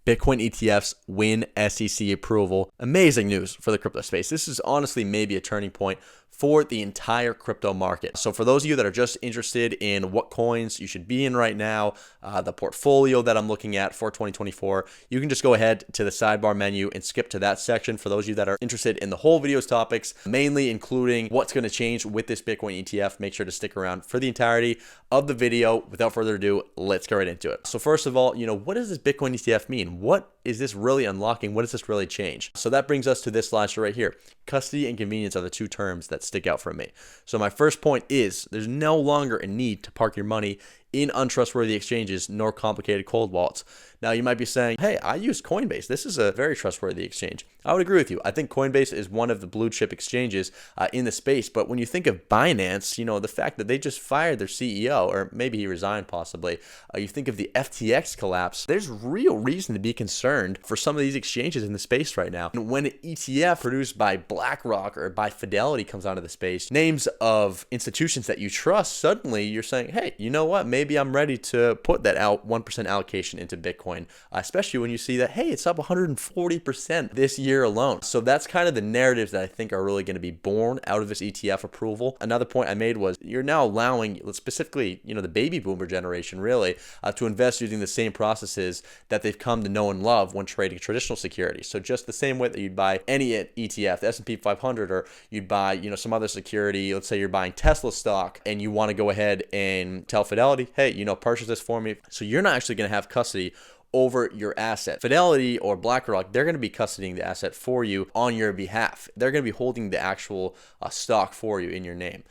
Bitcoin ETFs win SEC approval. Amazing news for the crypto space. This is honestly maybe a turning point for the entire crypto market. So for those of you that are just interested in what coins you should be in right now, the portfolio that I'm looking at for 2024, you can just go ahead to the sidebar menu and skip to that section. For those of you that are interested in the whole video's topics, mainly including what's going to change with this Bitcoin ETF, make sure to stick around for the entirety of the video. Without further ado, let's get right into it. So first of all, what does this Bitcoin ETF mean? What is this really unlocking? What does this really change? So that brings us to this slide right here. Custody and convenience are the two terms that stick out for me. So my first point is there's no longer a need to park your money in untrustworthy exchanges nor complicated cold wallets. Now you might be saying, hey, I use Coinbase. This is a very trustworthy exchange. I would agree with you. I think Coinbase is one of the blue chip exchanges in the space. But when you think of Binance, the fact that they just fired their CEO, or maybe he resigned possibly, you think of the FTX collapse, there's real reason to be concerned for some of these exchanges in the space right now. And when an ETF produced by BlackRock or by Fidelity comes onto the space, names of institutions that you trust, suddenly you're saying, hey, you know what? Maybe I'm ready to put that 1% allocation into Bitcoin, especially when you see that, hey, it's up 140% this year alone. So that's kind of the narratives that I think are really going to be born out of this ETF approval. Another point I made was you're now allowing, specifically, the baby boomer generation really, to invest using the same processes that they've come to know and love when trading traditional securities. So just the same way that you'd buy any ETF, the S&P 500, or you'd buy, some other security. Let's say you're buying Tesla stock and you want to go ahead and tell Fidelity, hey, purchase this for me. So you're not actually going to have custody over your asset. Fidelity or BlackRock, they're going to be custodying the asset for you on your behalf. They're going to be holding the actual stock for you in your name.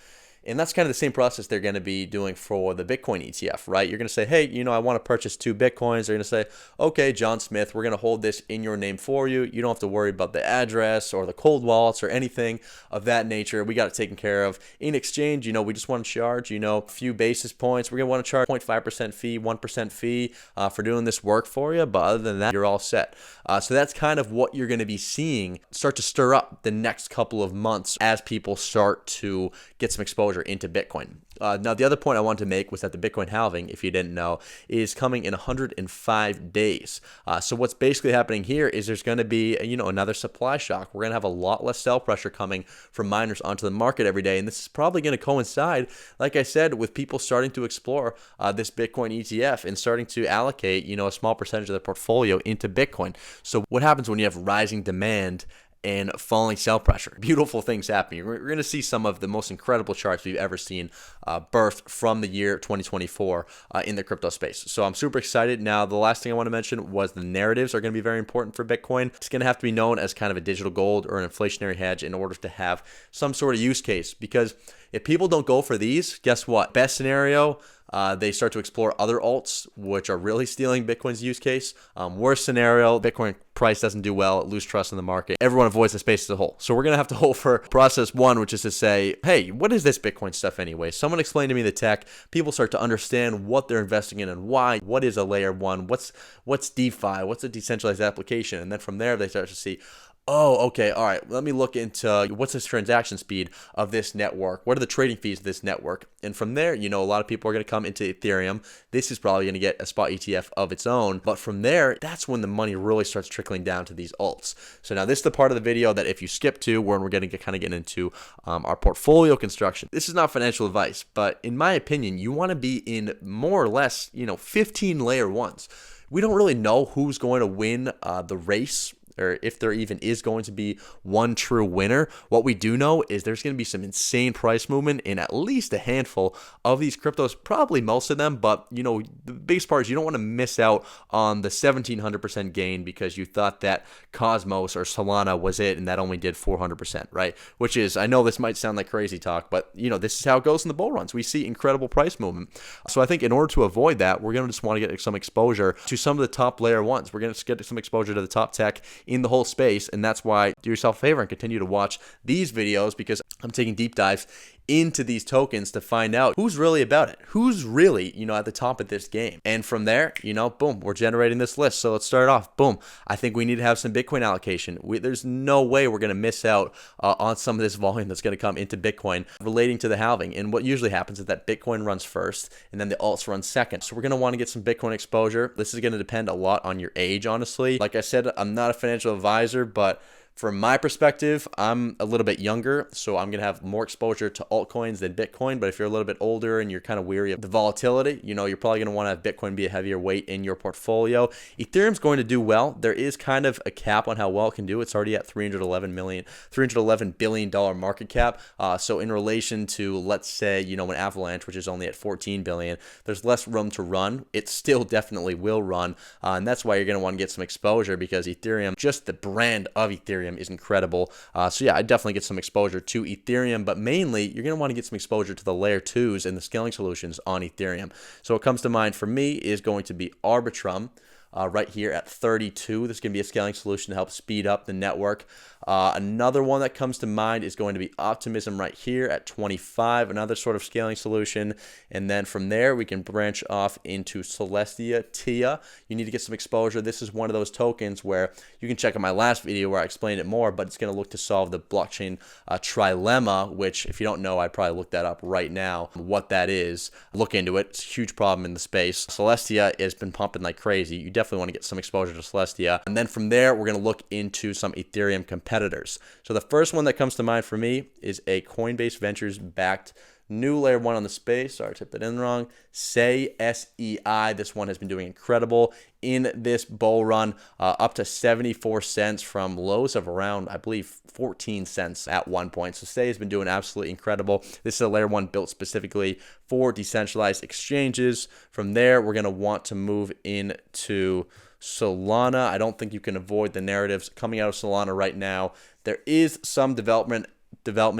And that's kind of the same process they're going to be doing for the Bitcoin ETF, right? You're going to say, hey, I want to purchase 2 Bitcoins. They're going to say, okay, John Smith, we're going to hold this in your name for you. You don't have to worry about the address or the cold wallets or anything of that nature. We got it taken care of. In exchange, we just want to charge, a few basis points. We're going to want to charge 0.5% fee, 1% fee for doing this work for you. But other than that, you're all set. So that's kind of what you're going to be seeing start to stir up the next couple of months as people start to get some exposure into Bitcoin. Now, the other point I wanted to make was that the Bitcoin halving, if you didn't know, is coming in 105 days. So what's basically happening here is there's going to be, another supply shock. We're going to have a lot less sell pressure coming from miners onto the market every day. And this is probably going to coincide, like I said, with people starting to explore this Bitcoin ETF and starting to allocate, a small percentage of their portfolio into Bitcoin. So what happens when you have rising demand and falling sell pressure? Beautiful things happening. We're going to see some of the most incredible charts we've ever seen birthed from the year 2024 in the crypto space. So I'm super excited. Now, the last thing I want to mention was the narratives are going to be very important for Bitcoin. It's going to have to be known as kind of a digital gold or an inflationary hedge in order to have some sort of use case. Because if people don't go for these, guess what? Best scenario, they start to explore other alts, which are really stealing Bitcoin's use case. Worst scenario, Bitcoin price doesn't do well, lose trust in the market. Everyone avoids the space as a whole. So we're going to have to hold for process one, which is to say, hey, what is this Bitcoin stuff anyway? Someone explain to me the tech. People start to understand what they're investing in and why. What is a layer one? What's DeFi? What's a decentralized application? And then from there, they start to see, oh, okay, all right, let me look into what's this transaction speed of this network? What are the trading fees of this network? And from there, a lot of people are going to come into Ethereum. This is probably going to get a spot ETF of its own. But from there, that's when the money really starts trickling down to these alts. So now this is the part of the video that if you skip to, where we're going to kind of get into our portfolio construction. This is not financial advice, but in my opinion, you want to be in more or less, 15 layer ones. We don't really know who's going to win the race, or if there even is going to be one true winner. What we do know is there's going to be some insane price movement in at least a handful of these cryptos, probably most of them. But, the biggest part is you don't want to miss out on the 1,700% gain because you thought that Cosmos or Solana was it and that only did 400%, right? Which is, I know this might sound like crazy talk, but, this is how it goes in the bull runs. We see incredible price movement. So I think in order to avoid that, we're going to just want to get some exposure to some of the top layer ones. We're going to get some exposure to the top tech in the whole space, and that's why do yourself a favor and continue to watch these videos, because I'm taking deep dives into these tokens to find out who's really about it, who's really, at the top of this game. And from there, boom, we're generating this list. So let's start off. Boom. I think we need to have some Bitcoin allocation. There's no way we're going to miss out on some of this volume that's going to come into Bitcoin relating to the halving. And what usually happens is that Bitcoin runs first and then the alts run second. So we're going to want to get some Bitcoin exposure. This is going to depend a lot on your age, honestly. Like I said, I'm not a financial advisor, but from my perspective, I'm a little bit younger, so I'm going to have more exposure to altcoins than Bitcoin. But if you're a little bit older and you're kind of weary of the volatility, you're probably going to want to have Bitcoin be a heavier weight in your portfolio. Ethereum's going to do well. There is kind of a cap on how well it can do. It's already at $311 billion market cap. So in relation to, let's say, an Avalanche, which is only at $14 billion, there's less room to run. It still definitely will run. And that's why you're going to want to get some exposure, because Ethereum, just the brand of Ethereum, is incredible. So yeah, I definitely get some exposure to Ethereum, but mainly you're going to want to get some exposure to the layer 2s and the scaling solutions on Ethereum. So what comes to mind for me is going to be Arbitrum. Right here at 32. This is going to be a scaling solution to help speed up the network. Another one that comes to mind is going to be Optimism right here at 25, another sort of scaling solution. And then from there, we can branch off into Celestia, TIA. You need to get some exposure. This is one of those tokens where you can check out my last video where I explained it more, but it's going to look to solve the blockchain trilemma, which if you don't know, I'd probably look that up right now. What that is, look into it. It's a huge problem in the space. Celestia has been pumping like crazy. You definitely want to get some exposure to Celestia. And then from there, we're going to look into some Ethereum competitors. So the first one that comes to mind for me is a Coinbase Ventures backed new layer 1 on the space. Sorry, I typed that in wrong. SEI. This one has been doing incredible in this bull run, up to 74 cents from lows of around, I believe, 14 cents at one point. So SEI has been doing absolutely incredible. This is a layer 1 built specifically for decentralized exchanges. From there, we're going to want to move into Solana. I don't think you can avoid the narratives coming out of Solana right now. There is some development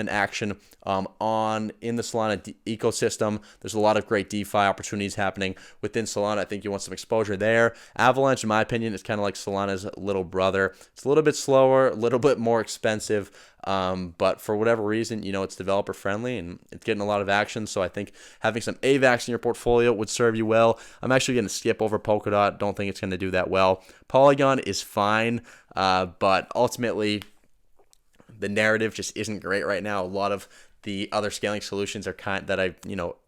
action in the Solana ecosystem. There's a lot of great DeFi opportunities happening within Solana. I think you want some exposure there. Avalanche, in my opinion, is kind of like Solana's little brother. It's a little bit slower, a little bit more expensive, but for whatever reason, it's developer friendly and it's getting a lot of action. So I think having some AVAX in your portfolio would serve you well. I'm actually going to skip over Polkadot. Don't think it's going to do that well. Polygon is fine, but ultimately, the narrative just isn't great right now. A lot of the other scaling solutions are that I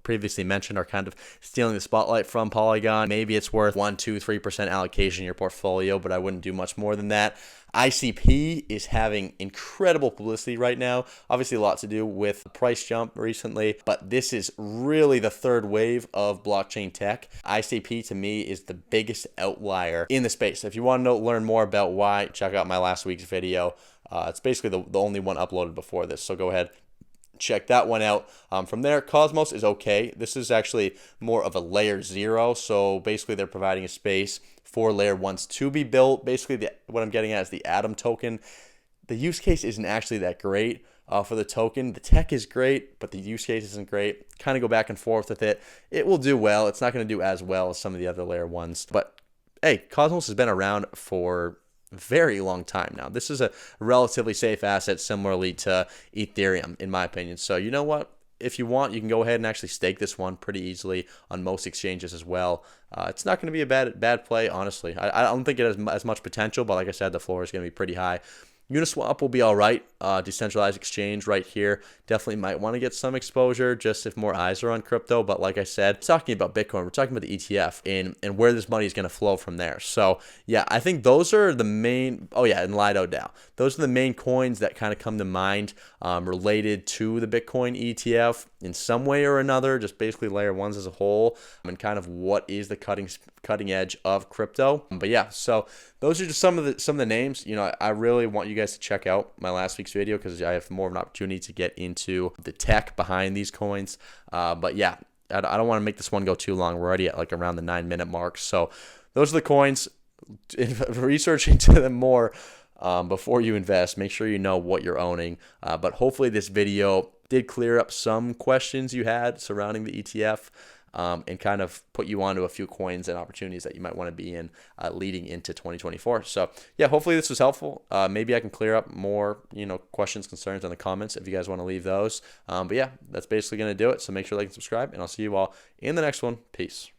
previously mentioned are kind of stealing the spotlight from Polygon. Maybe it's worth 1, 2, 3% allocation in your portfolio, but I wouldn't do much more than that. ICP is having incredible publicity right now. Obviously, a lot to do with the price jump recently, but this is really the third wave of blockchain tech. ICP, to me, is the biggest outlier in the space. If you want to learn more about why, check out my last week's video. It's basically the only one uploaded before this, so go ahead, check that one out. From there, Cosmos is okay. This is actually more of a layer 0, so basically they're providing a space for layer 1s to be built. Basically, what I'm getting at is the Atom token. The use case isn't actually that great for the token. The tech is great, but the use case isn't great. Kind of go back and forth with it. It will do well. It's not going to do as well as some of the other layer 1s, but hey, Cosmos has been around for very long time now. This is a relatively safe asset, similarly to Ethereum, in my opinion. So you know what? If you want, you can go ahead and actually stake this one pretty easily on most exchanges as well. It's not going to be a bad play, honestly. I don't think it has as much potential, but like I said, the floor is going to be pretty high. Uniswap will be all right. Decentralized exchange right here. Definitely might want to get some exposure just if more eyes are on crypto. But like I said, talking about Bitcoin, we're talking about the ETF and where this money is going to flow from there. So yeah, I think those are the main, and Lido DAO. Those are the main coins that kind of come to mind related to the Bitcoin ETF in some way or another, just basically layer 1s as a whole, and kind of what is the cutting edge of crypto. But yeah, so those are just some of the names. I really want you guys to check out my last week's video because I have more of an opportunity to get into the tech behind these coins. But yeah, I don't want to make this one go too long. We're already at like around the 9-minute mark. So those are the coins. Research into them more before you invest. Make sure you know what you're owning. But hopefully this video did clear up some questions you had surrounding the ETF. and kind of put you onto a few coins and opportunities that you might want to be in leading into 2024. So yeah, hopefully this was helpful. Maybe I can clear up more, questions, concerns in the comments if you guys want to leave those. But yeah, that's basically going to do it. So make sure to like and subscribe, and I'll see you all in the next one. Peace.